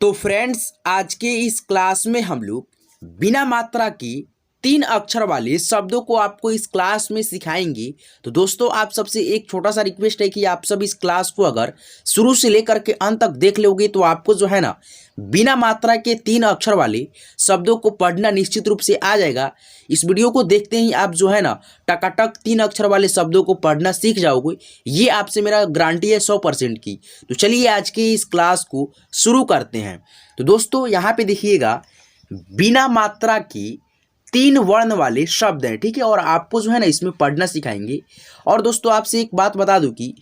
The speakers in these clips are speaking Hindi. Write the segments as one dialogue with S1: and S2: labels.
S1: तो फ्रेंड्स, आज के इस क्लास में हम लोग बिना मात्रा के 3 अक्षर वाले शब्दों को आपको इस क्लास में सिखाएंगे। तो दोस्तों, आप सबसे एक छोटा सा रिक्वेस्ट है कि आप सब इस क्लास को अगर शुरू से लेकर के अंत तक देख लोगे तो आपको जो है ना बिना मात्रा के 3 अक्षर वाले शब्दों को पढ़ना निश्चित रूप से आ जाएगा। इस वीडियो को देखते ही आप जो है ना टकाटक 3 अक्षर वाले शब्दों को पढ़ना सीख जाओगे। ये आपसे मेरा गारंटी है 100% की। तो चलिए आज के इस क्लास को शुरू करते हैं। तो दोस्तों, यहाँ पे देखिएगा, बिना मात्रा की 3 वर्ण वाले शब्द हैं, ठीक है, और आपको जो है ना इसमें पढ़ना सिखाएंगे। और दोस्तों, आपसे एक बात बता दूं कि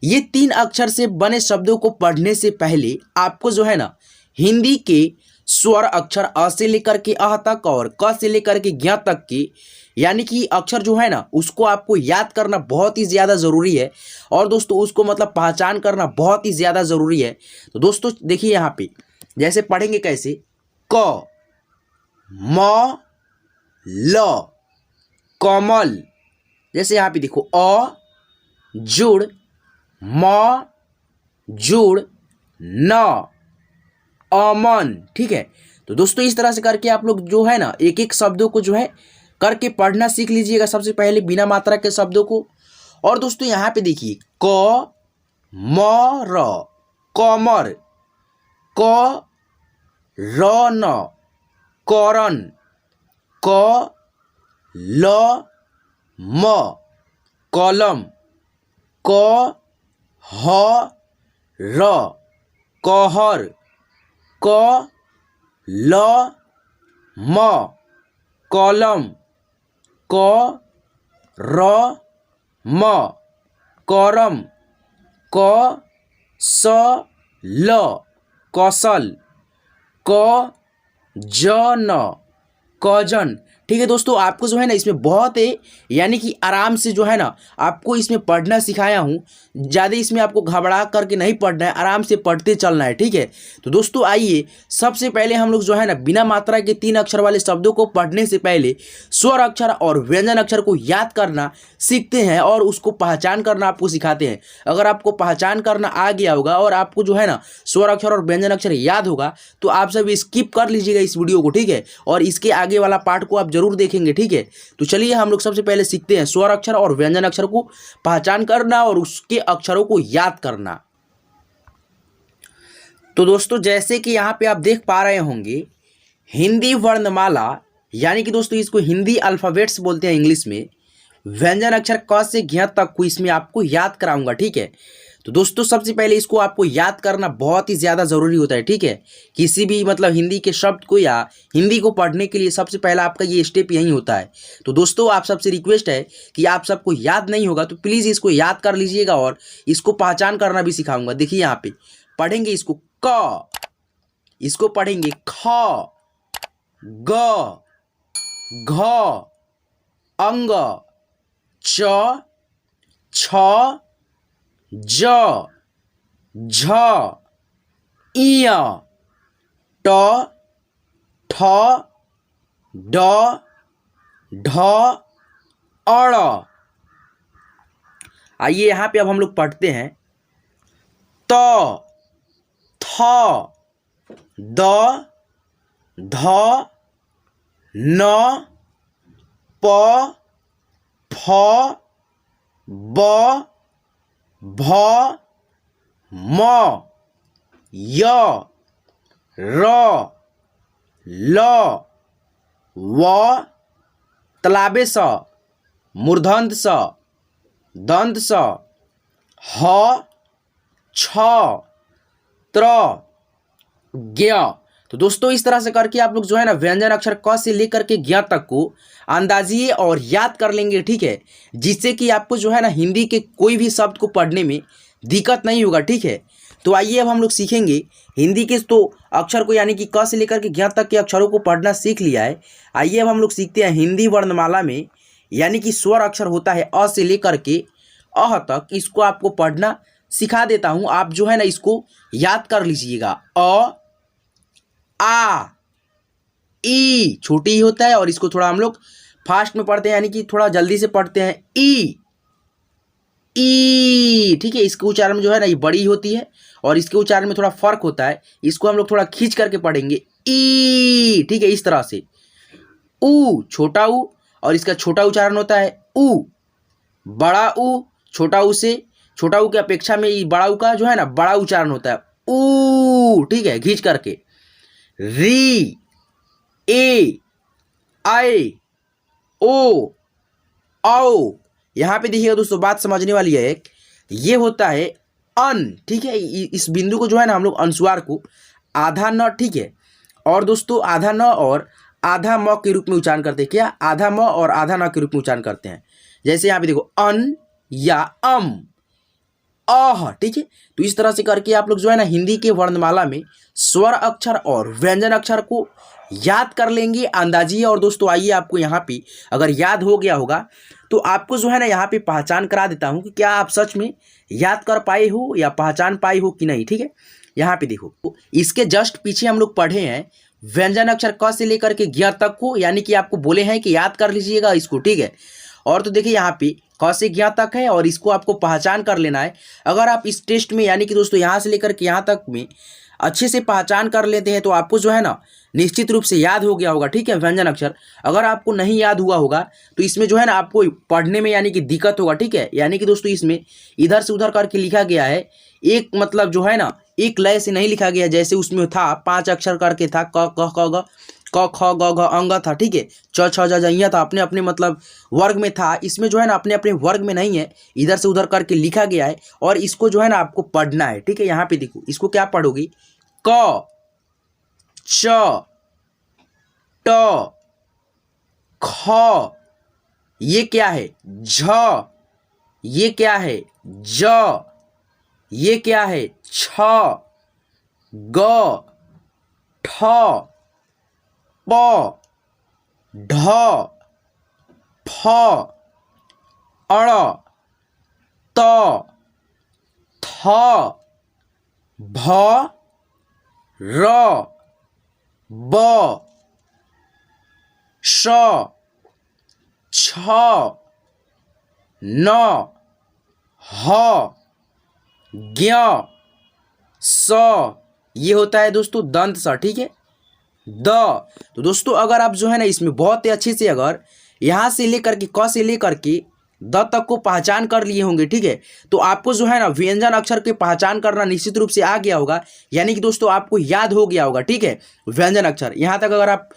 S1: ये 3 अक्षर से बने शब्दों को पढ़ने से पहले आपको जो है ना हिंदी के स्वर अक्षर अ से लेकर के अह तक और क से लेकर के ज्ञ तक के यानी कि अक्षर जो है ना उसको आपको याद करना बहुत ही ज़्यादा ज़रूरी है। और दोस्तों, उसको मतलब पहचान करना बहुत ही ज़्यादा ज़रूरी है। तो दोस्तों देखिए, यहाँ पे जैसे पढ़ेंगे कैसे, क म ल कमल। जैसे यहाँ पे देखो, अ जुड़ म जुड़ न अमन, ठीक है। तो दोस्तों, इस तरह से करके आप लोग जो है ना एक एक शब्दों को जो है करके पढ़ना सीख लीजिएगा, सबसे पहले बिना मात्रा के शब्दों को। और दोस्तों, यहाँ पे देखिए, क म र कमर, क र न करन, क ल म कलम, क ह र कहर, क ल म कलम, क र म करम, क स ल कसल, क ज न कजन, ठीक है। दोस्तों, आपको जो है ना इसमें बहुत है यानी कि आराम से जो है ना आपको इसमें पढ़ना सिखाया हूँ। ज़्यादा इसमें आपको घबरा करके नहीं पढ़ना है, आराम से पढ़ते चलना है, ठीक है। तो दोस्तों आइए, सबसे पहले हम लोग जो है ना बिना मात्रा के 3 अक्षर वाले शब्दों को पढ़ने से पहले स्वर अक्षर और व्यंजन अक्षर को याद करना सीखते हैं और उसको पहचान करना आपको सिखाते हैं। अगर आपको पहचान करना आ गया होगा और आपको जो है ना स्वर अक्षर और व्यंजन अक्षर याद होगा तो आप सब स्किप कर लीजिएगा इस वीडियो को, ठीक है, और इसके आगे वाला पार्ट को आप जरूर देखेंगे, ठीक है। तो चलिए हम लोग सबसे पहले सीखते हैं स्वर अक्षर और व्यंजन अक्षर को पहचान करना और उसके अक्षरों को याद करना। तो दोस्तों, जैसे कि यहाँ पे आप देख पा रहे होंगे, हिंदी वर्णमाला यानी कि दोस्तों इसको हिंदी अल्फ़ाबेट्स बोलते हैं इंग्लिश में। व्यंजन अक्षर क से ज्ञ तक को इसमें आपको याद कराऊंगा, ठीक है। तो दोस्तों, सबसे पहले इसको आपको याद करना बहुत ही ज़्यादा ज़रूरी होता है, ठीक है। किसी भी मतलब हिंदी के शब्द को या हिंदी को पढ़ने के लिए सबसे पहला आपका ये स्टेप यही होता है। तो दोस्तों, आप सबसे रिक्वेस्ट है कि आप सबको याद नहीं होगा तो प्लीज़ इसको याद कर लीजिएगा और इसको पहचान करना भी सिखाऊंगा। देखिए, यहाँ पे पढ़ेंगे इसको क, इसको पढ़ेंगे ख, ग, घ, अंग, च, छ, ज, झ, इय, ट, ठ, ड, ढ, अड़। आइए यहाँ पे अब हम लोग पढ़ते हैं त, थ, द, ध, न, प, फ, ब, भ, म, य, र, ल, व, तलाबे स, मूर्धन्त स, दंत स, ह, छ, त्र, ज्ञ। तो दोस्तों, इस तरह से करके आप लोग जो है ना व्यंजन अक्षर क से लेकर के ज्ञ तक को अंदाजिए और याद कर लेंगे, ठीक है, जिससे कि आपको जो है ना हिंदी के कोई भी शब्द को पढ़ने में दिक्कत नहीं होगा, ठीक है। तो आइए अब हम लोग सीखेंगे हिंदी के तो अक्षर को यानी कि क से लेकर के ज्ञ तक के अक्षरों को पढ़ना सीख लिया है। आइए अब हम लोग सीखते हैं हिंदी वर्णमाला में यानी कि स्वर अक्षर होता है अ से लेकर के अह तक, इसको आपको पढ़ना सिखा देता हूँ। आप जो है ना इसको याद कर लीजिएगा। अ, आ, ई छोटी ही होता है और इसको थोड़ा हम लोग फास्ट में पढ़ते हैं यानी कि थोड़ा जल्दी से पढ़ते हैं। ई, ई, ठीक है। इसके उच्चारण में जो है ना ये बड़ी होती है और इसके उच्चारण में थोड़ा फर्क होता है। इसको हम लोग थोड़ा खींच करके पढ़ेंगे, ई, ठीक है, इस तरह से। ऊ, छोटा ऊ, और इसका छोटा उच्चारण होता है ऊ। बड़ा ऊ, छोटा ऊ से, छोटा ऊ की अपेक्षा में ये बड़ा ऊ का जो है ना बड़ा उच्चारण होता है ऊ, ठीक है, खींच करके। री, ए, आई, ओ, आओ। यहाँ पे देखिएगा दोस्तों, बात समझने वाली है। एक ये होता है अन, ठीक है। इस बिंदु को जो है ना हम लोग अनुस्वार को आधा न, ठीक है, और दोस्तों आधा न और आधा म के रूप में उच्चारण करते हैं। क्या? आधा म और आधा न के रूप में उच्चारण करते हैं। जैसे यहाँ पे देखो, अन या अम, अह, ठीक है। तो इस तरह से करके आप लोग जो है ना हिंदी के वर्णमाला में स्वर अक्षर और व्यंजन अक्षर को याद कर लेंगे अंदाजिए। और दोस्तों आइए, आपको यहाँ पे अगर याद हो गया होगा तो आपको जो है ना यहाँ पे पहचान करा देता हूँ कि क्या आप सच में याद कर पाए हो या पहचान पाए हो कि नहीं, ठीक है। यहाँ पे देखो, तो इसके जस्ट पीछे हम लोग पढ़े हैं व्यंजन अक्षर क से लेकर के ज्ञ तक को, यानी कि आपको बोले हैं कि याद कर लीजिएगा इसको, ठीक है। और तो देखिए यहाँ पे क से ज्ञ तक है और इसको आपको पहचान कर लेना है। अगर आप इस टेस्ट में यानी कि दोस्तों यहाँ से लेकर के यहाँ तक में अच्छे से पहचान कर लेते हैं तो आपको जो है ना निश्चित रूप से याद हो गया होगा, ठीक है, व्यंजन अक्षर। अगर आपको नहीं याद हुआ होगा तो इसमें जो है ना आपको पढ़ने में यानी कि दिक्कत होगा, ठीक है। यानी कि दोस्तों इसमें इधर से उधर करके लिखा गया है, एक मतलब जो है ना एक लय से नहीं लिखा गया। जैसे उसमें था 5 अक्षर करके था, क क ख ग, क ख ग घ अंग था, ठीक है, च छ ज ज था, अपने अपने मतलब वर्ग में था। इसमें जो है ना अपने अपने वर्ग में नहीं है, इधर से उधर करके लिखा गया है और इसको जो है ना आपको पढ़ना है, ठीक है। यहाँ पे देखो, इसको क्या पढ़ोगी, क, च, ट, ख, ये क्या है, झ, ये क्या है, ज, ये क्या है, छ, ग, ठ, प, ढ, फ, अड़, त, थ, भ, र, ब, श, छ, न, ह, ज्ञ, स, ये होता है दोस्तों दंत स, ठीक है। द, तो दोस्तों अगर आप जो है ना इसमें बहुत ही अच्छे से अगर यहाँ से लेकर के क से लेकर के द तक को पहचान कर लिए होंगे, ठीक है, तो आपको जो है ना व्यंजन अक्षर की पहचान करना निश्चित रूप से आ गया होगा। यानी कि दोस्तों आपको याद हो गया होगा, ठीक है, व्यंजन अक्षर। यहाँ तक अगर आप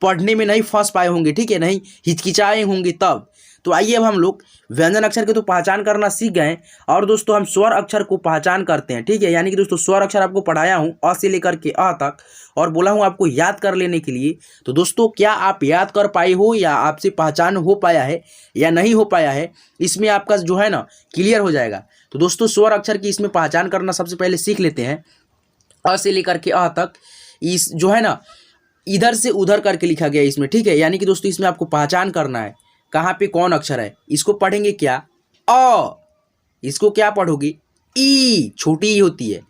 S1: पढ़ने में नहीं फंस पाए होंगे, ठीक है, नहीं हिचकिचाए होंगे तब। तो आइए अब हम लोग व्यंजन अक्षर के तो पहचान करना सीख गए और दोस्तों हम स्वर अक्षर को पहचान करते हैं, ठीक है। यानी कि दोस्तों स्वर अक्षर आपको पढ़ाया हूँ अ से लेकर के अ तक और बोला हूँ आपको याद कर लेने के लिए। तो दोस्तों क्या आप याद कर पाए हो या आपसे पहचान हो पाया है या नहीं हो पाया है, इसमें आपका जो है ना क्लियर हो जाएगा। तो दोस्तों स्वर अक्षर की इसमें पहचान करना सबसे पहले सीख लेते हैं। अ से लेकर के अ तक इस जो है ना इधर से उधर करके लिखा गया इसमें, ठीक है। यानी कि दोस्तों इसमें आपको पहचान करना है कहाँ पे कौन अक्षर है। इसको पढ़ेंगे क्या, अ, इसको क्या पढ़ोगे, ई, छोटी ई होती है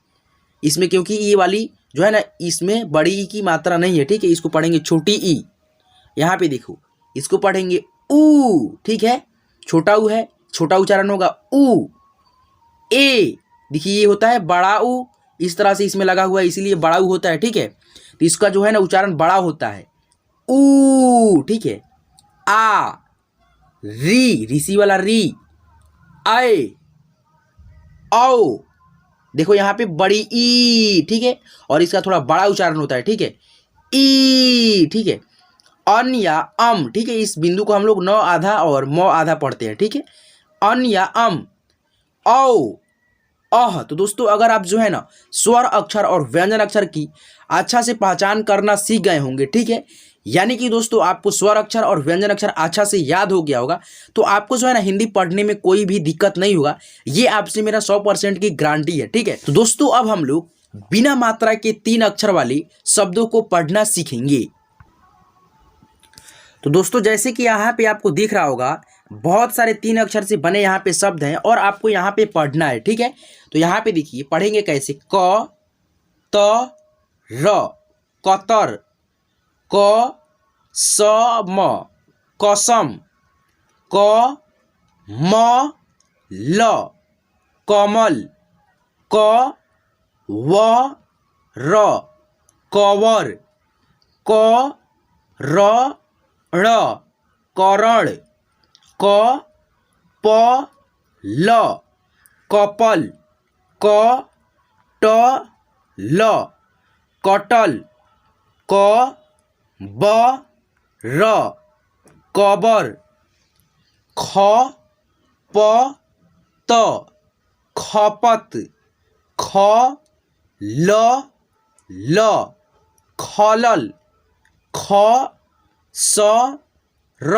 S1: इसमें, क्योंकि ये वाली जो है ना इसमें बड़ी ई की मात्रा नहीं है, ठीक है। इसको पढ़ेंगे छोटी ई। यहाँ पे देखो, इसको पढ़ेंगे ऊ, ठीक है, छोटा ऊ है, छोटा उच्चारण होगा ऊ। ए, देखिए ये होता है बड़ा ऊ, इस तरह से इसमें लगा हुआ है इसीलिए बड़ा ऊ होता है, ठीक है। तो इसका जो है ना उच्चारण बड़ा होता है ऊ, ठीक है। आ, री, ऋषि वाला री, आए, आओ, देखो यहाँ पे बड़ी ई, ठीक है, और इसका थोड़ा बड़ा उच्चारण होता है, ठीक है, ई, ठीक है। अन या अम, ठीक है, इस बिंदु को हम लोग न आधा और म आधा पढ़ते हैं, ठीक है। अन या अम, औ, अह। तो दोस्तों अगर आप जो है ना स्वर अक्षर और व्यंजन अक्षर की अच्छा से पहचान करना सीख गए होंगे, ठीक है, यानी कि दोस्तों आपको स्वर अक्षर और व्यंजन अक्षर अच्छा से याद हो गया होगा, तो आपको जो है ना हिंदी पढ़ने में कोई भी दिक्कत नहीं होगा। ये आपसे मेरा 100% की गारंटी है, ठीक है। तो दोस्तों अब हम लोग बिना मात्रा के 3 अक्षर वाले शब्दों को पढ़ना सीखेंगे। तो दोस्तों जैसे कि यहाँ पे आपको दिख रहा होगा बहुत सारे 3 अक्षर से बने यहाँ पे शब्द हैं और आपको यहाँ पे पढ़ना है, ठीक है। तो यहाँ पे देखिए पढ़ेंगे कैसे, क, त, र, कतर, क, स, म, कसम, क, म, ल कमल, क व र कवर, क र ड़ करण, क प ल कपल, क ट ल कटल, क ब र कबर, ख प त खपत, ख ल ल खलल, ख स र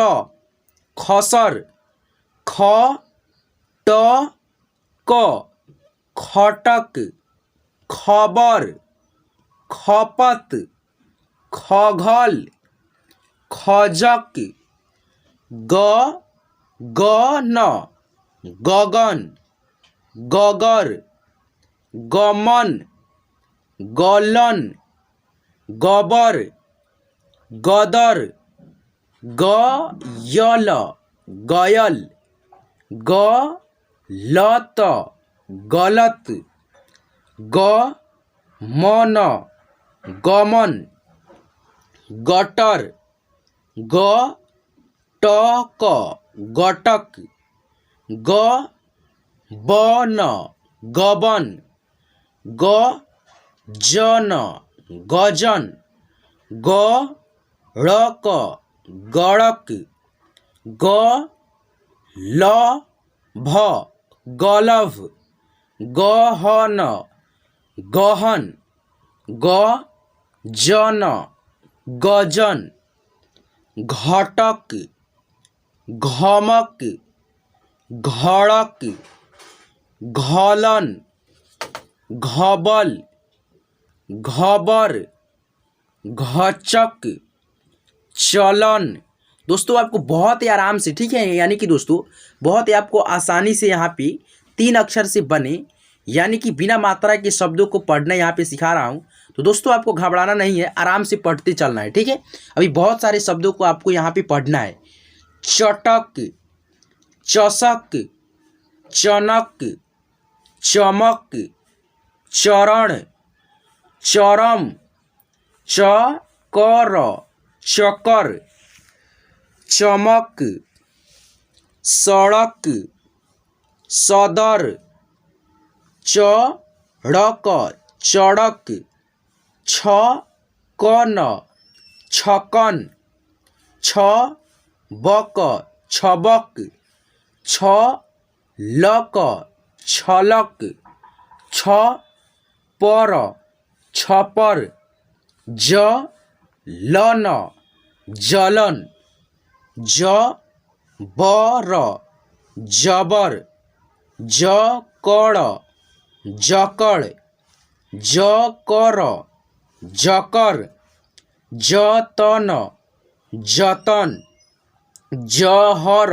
S1: खसर, ख ट क खटक, खबर, खपत, खगल, खजक, ग ग न गगन, गगर, गमन, गलन, गबर, गदर, गयल, गयल, गलत, गलत, गमन, गमन, गटर, गटक, गटक, गबन, गबन, गजन, गजन, गड़क, गड़क, गलभ, गलभ, गहन, गहन, गजन, गजन, घटक, घमक, घड़क, घलन, घबल, घबर, घचक, चलन। दोस्तों आपको बहुत ही आराम से, ठीक है, यानी कि दोस्तों बहुत ही आपको आसानी से यहाँ पे 3 अक्षर से बने यानी कि बिना मात्रा के शब्दों को पढ़ना यहाँ पे सिखा रहा हूँ। तो दोस्तों आपको घबराना नहीं है, आराम से पढ़ते चलना है, ठीक है। अभी बहुत सारे शब्दों को आपको यहाँ पे पढ़ना है। चटक, चषक, चनक, चमक, चरण, चरम, चकर, चकर, चमक, सड़क, सदर, चढ़क, चढ़क, छकन, छकन, छबक, छबक, छलक, छलक, छपर, छपर, जलन, जलन, जबर, जबर, जकड़, जकड़, जकर, जकर, जतन, जतन, जहर,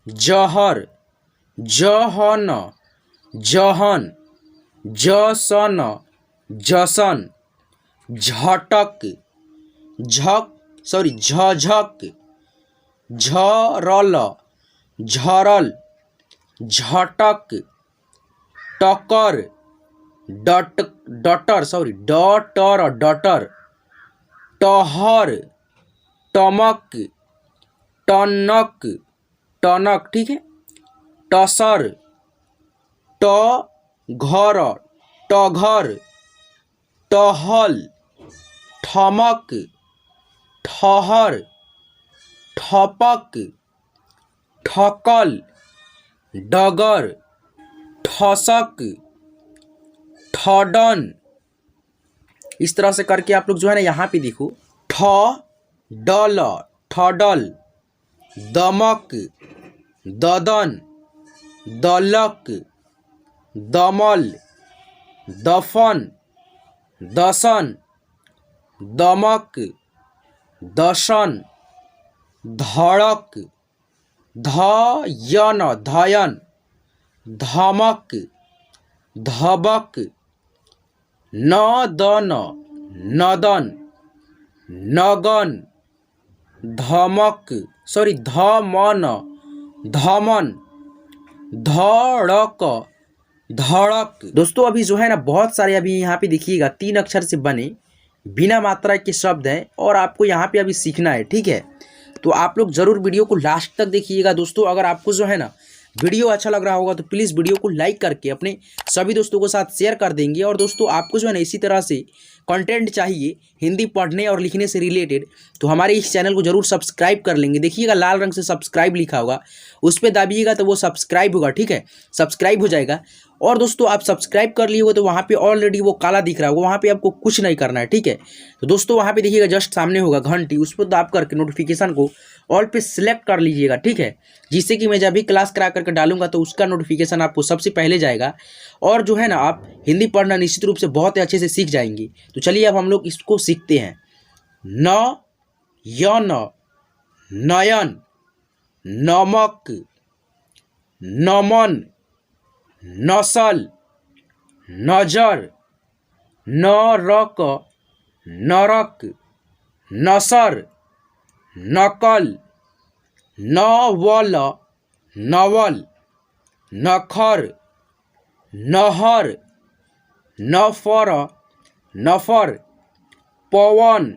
S1: जहर, जहन, जहन, जसन, जसन, झटक, झझक, झरल, झरल, झटक, टकर, डटर, डटर, टहर, टमक, टनक, टनक, ठीक है, टसर, टघर, टघर, टहल, ठमक, ठहर, ठपक, ठकल, डगर, ठसक, ठडन। इस तरह से करके आप लोग जो है ना यहाँ पे देखो, ठ डल, ठडल, दमक, ददन, दलक, दमल, दफन, दसन, दमक, दशन, धड़क, धयन, धयन, धमक, धबक, नदन, नदन, नगन, धमन, धमन, धड़क, धड़क। दोस्तों अभी जो है ना बहुत सारे अभी यहाँ पे देखिएगा 3 अक्षर से बने बिना मात्रा के शब्द हैं और आपको यहाँ पे अभी सीखना है, ठीक है। तो आप लोग ज़रूर वीडियो को लास्ट तक देखिएगा। दोस्तों अगर आपको जो है ना वीडियो अच्छा लग रहा होगा तो प्लीज़ वीडियो को लाइक करके अपने सभी दोस्तों के साथ शेयर कर देंगे। और दोस्तों आपको जो है ना इसी तरह से कंटेंट चाहिए हिंदी पढ़ने और लिखने से रिलेटेड तो हमारे इस चैनल को जरूर सब्सक्राइब कर लेंगे। देखिएगा लाल रंग से सब्सक्राइब लिखा होगा, उस पर दाबिएगा तो वो सब्सक्राइब होगा, ठीक है, सब्सक्राइब हो जाएगा। और दोस्तों आप सब्सक्राइब कर लिए हो तो वहाँ पे ऑलरेडी वो काला दिख रहा होगा, वहाँ पे आपको कुछ नहीं करना है, ठीक है। तो दोस्तों वहाँ पे देखिएगा जस्ट सामने होगा घंटी, उस पर दाब करके नोटिफिकेशन को ऑल पे सिलेक्ट कर लीजिएगा, ठीक है, जिससे कि मैं जब भी क्लास करा करके डालूंगा तो उसका नोटिफिकेशन आपको सबसे पहले जाएगा। और जो है ना आप हिंदी पढ़ना निश्चित रूप से बहुत ही अच्छे से सीख जाएंगी। तो चलिए अब हम लोग इसको सीखते हैं। न, यन, नयन, नमक, नमन, नसल, नजर, नरक, नरक, नसर, नकल, नवल, नवल, नखर, नहर, नफर, नफर, पवन,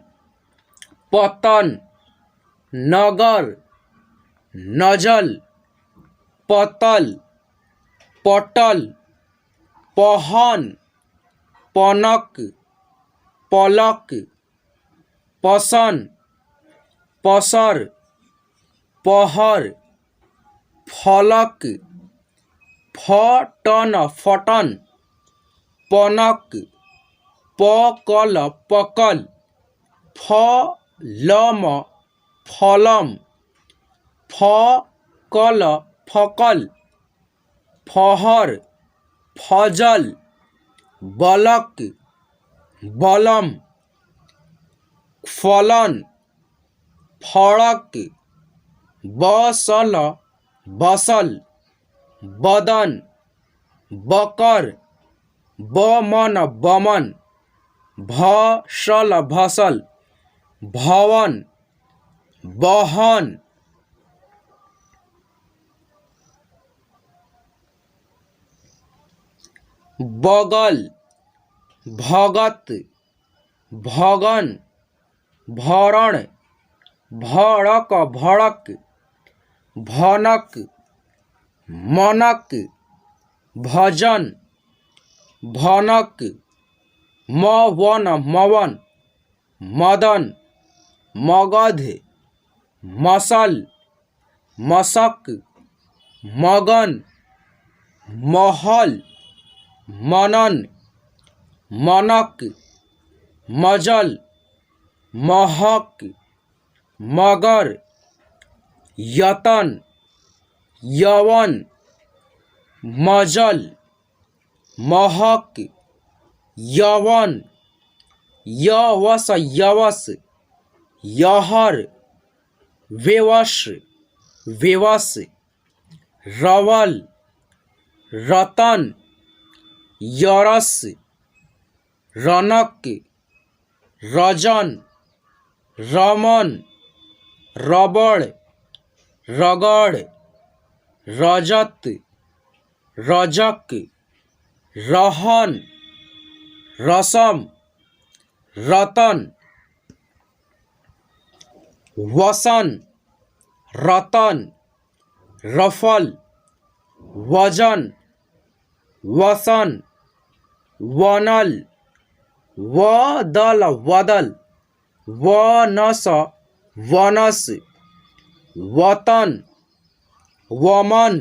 S1: पतन, नगर, नजल, पतल, पटल, पहन, पनक, पलक, पसन, पसर, पहर, फलक, फटन, फटन, पनक, पकल, पकल, फलम, फलम, फकल, फकल, फहर, फजल, बलक, बलम, फलन, फड़क, बसल, बसल, बदन, बकर, बमन, बमन, भसल, भसल, भवन, बहन, बगल, भगत, भगन, भरण, भड़क, भड़क, भनक, मनक, भजन, भनक, मवन, मवन, मदन, मगध, मसल, मशक, मगन, महल, मनन, मनक, मजल, महक, मगर, यतन, यवन, मजल, महक, यवन, यवस, यवस, यहर, वेवश, वेवस, रवल, रतन, यरस, रनक, रजन, रमन, रबड़, रगड़, रजत, रजक, रहन, रसम, रतन, वसन, रतन, रफल, वजन, वसन, वनल, वदल, वदल, वनस, वनस, वतन, वमन,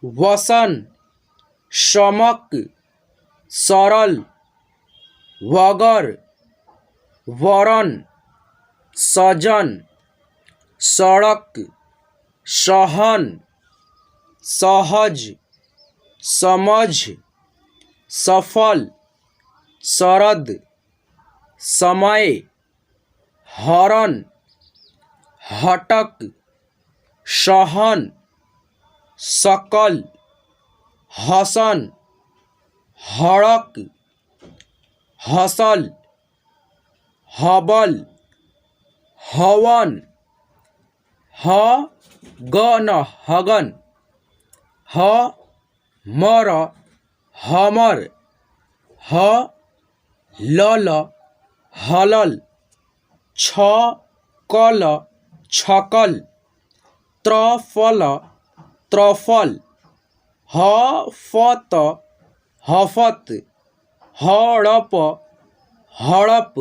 S1: वसन, शमक, सरल, वगर, वरन, सजन, सड़क, सहन, सहज, समझ, सफल, शरद, समय, हरण, हटक, सहन, सकल, हसन, हड़क, हसल, हबल, हवन, हगन, हगन, हमर हमर, हलल हलल, छकल छकल, त्रफल त्रफल, हफत हफत, हड़प हड़प,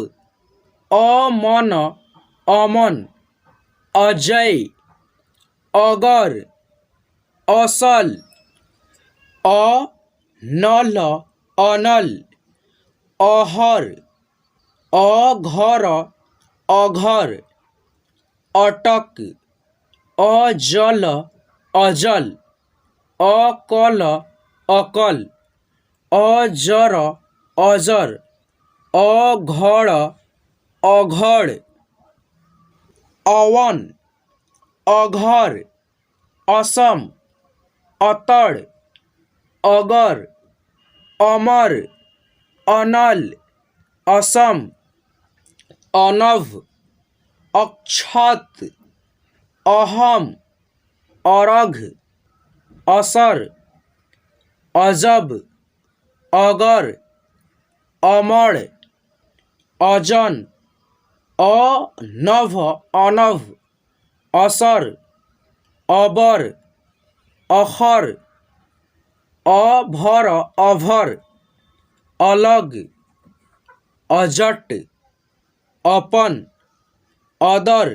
S1: अमन अमन, अजय अगर, असल, अनल अनल, अहर अघर अघर, अटक अजल अजल, अकल अकल, अजर अजर, अघड़ अघड़, अवन अघर, असम अतड़, अगर, अमर, अनल, असम, अनव, अक्षत, अहम, अरघ, असर, अजब, अगर, अमर, अजन, अनभ अनभ, असर, अबर, अखर, अभर अभर, अलग, अजट, अपन, अदर,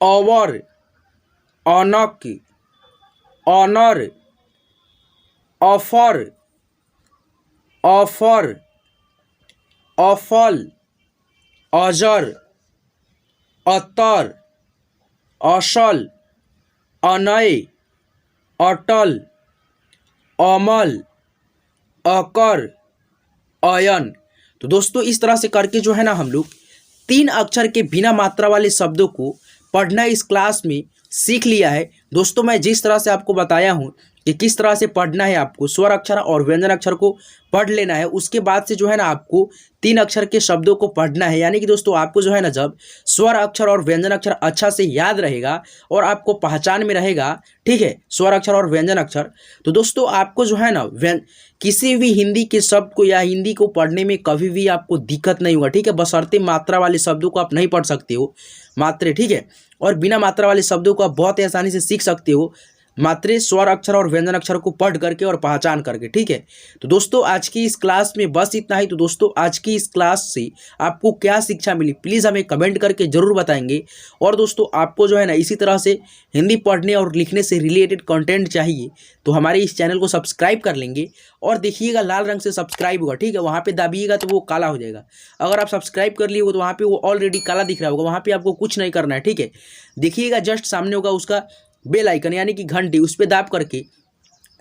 S1: अवर, अनक, अनर, अफर, अफर, अफल, अजर, अतर, असल, अनय, अटल, अमल, अकर, अयन। तो दोस्तों इस तरह से करके जो है ना हम लोग 3 अक्षर के बिना मात्रा वाले शब्दों को पढ़ना इस क्लास में सीख लिया है। दोस्तों मैं जिस तरह से आपको बताया हूँ कि किस तरह से पढ़ना है, आपको स्वर अक्षर और व्यंजन अक्षर को पढ़ लेना है, उसके बाद से जो है ना आपको 3 अक्षर के शब्दों को पढ़ना है। यानी कि दोस्तों आपको जो है ना जब स्वर अक्षर और व्यंजन अक्षर अच्छा से याद रहेगा और आपको पहचान में रहेगा, ठीक है, स्वर अक्षर और व्यंजन अक्षर, तो दोस्तों आपको जो है ना किसी भी हिंदी के शब्द को या हिंदी को पढ़ने में कभी भी आपको दिक्कत नहीं होगा, ठीक है। बशर्ते मात्रा वाले शब्दों को आप नहीं पढ़ सकते हो मात्रे, ठीक है, और बिना मात्रा वाले शब्दों को आप बहुत ही आसानी से सीख सकते हो मात्रे, स्वर अक्षर और व्यंजन अक्षर को पढ़ करके और पहचान करके, ठीक है। तो दोस्तों आज की इस क्लास में बस इतना ही। तो दोस्तों आज की इस क्लास से आपको क्या शिक्षा मिली प्लीज़ हमें कमेंट करके ज़रूर बताएंगे। और दोस्तों आपको जो है ना इसी तरह से हिंदी पढ़ने और लिखने से रिलेटेड कंटेंट चाहिए तो हमारे इस चैनल को सब्सक्राइब कर लेंगे और देखिएगा लाल रंग से सब्सक्राइब होगा, ठीक है, वहाँ पे दाबिएगा तो वो काला हो जाएगा। अगर आप सब्सक्राइब कर लिए हो तो वहाँ पे वो ऑलरेडी काला दिख रहा होगा, वहाँ पे आपको कुछ नहीं करना है, ठीक है। देखिएगा जस्ट सामने होगा उसका बेल आइकन यानी कि घंटी, उस पर दाब करके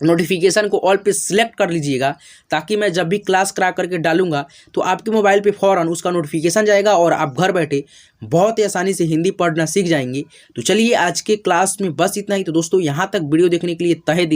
S1: नोटिफिकेशन को ऑल पे सिलेक्ट कर लीजिएगा ताकि मैं जब भी क्लास करा करके डालूंगा तो आपके मोबाइल पे फ़ौरन उसका नोटिफिकेशन जाएगा और आप घर बैठे बहुत ही आसानी से हिंदी पढ़ना सीख जाएंगे। तो चलिए आज के क्लास में बस इतना ही। तो दोस्तों यहाँ तक वीडियो देखने के लिए तहे दिल